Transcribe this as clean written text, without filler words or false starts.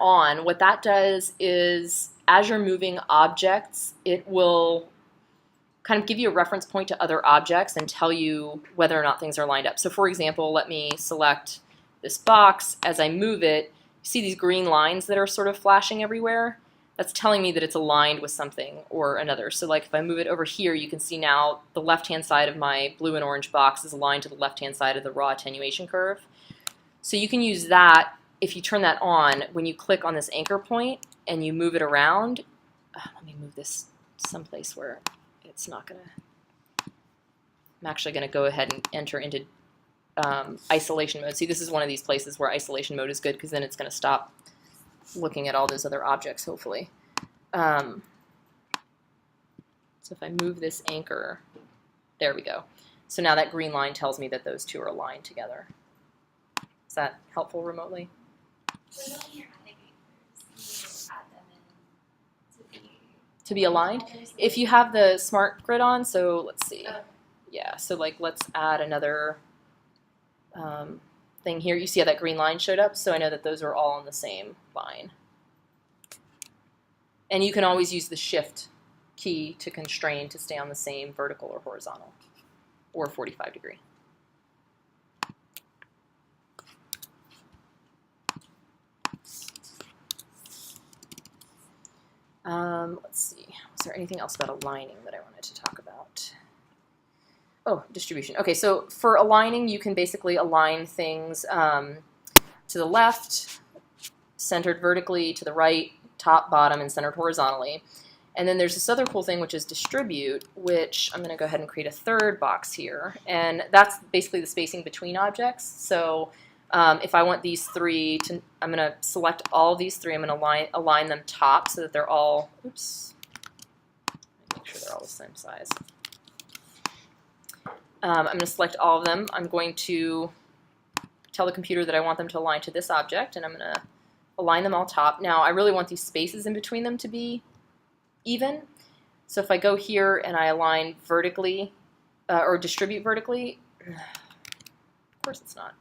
on, what that does is as you're moving objects, it will kind of give you a reference point to other objects and tell you whether or not things are lined up. So for example, let me select this box. As I move it, you see these green lines that are sort of flashing everywhere? That's telling me that it's aligned with something or another. So like if I move it over here, you can see now the left-hand side of my blue and orange box is aligned to the left-hand side of the raw attenuation curve. So you can use that, if you turn that on, when you click on this anchor point and you move it around. Let me move this someplace where it's not going to, I'm actually going to go ahead and enter into isolation mode. See, this is one of these places where isolation mode is good because then it's going to stop looking at all those other objects, hopefully. So if I move this anchor, there we go. So now that green line tells me that those two are aligned together. Is that helpful remotely? So when you're adding anchors, you add them in to be aligned? If you have the smart grid on, so let's see. Yeah, so like let's add another thing here. You see how that green line showed up? So I know that those are all on the same line. And you can always use the shift key to constrain to stay on the same vertical or horizontal, or 45 degree. Let's see, was there anything else about aligning that I wanted to talk about? Oh, distribution. Okay, so for aligning, you can basically align things to the left, centered vertically, to the right, top, bottom, and centered horizontally. And then there's this other cool thing, which is distribute, which I'm going to go ahead and create a third box here. And that's basically the spacing between objects. So if I want these three to, I'm going to select all of these three. I'm going to align them top so that they're all, oops, make sure they're all the same size. I'm going to select all of them. I'm going to tell the computer that I want them to align to this object, and I'm going to align them all top. Now, I really want these spaces in between them to be even. So if I go here and I align vertically, or distribute vertically, of course it's not.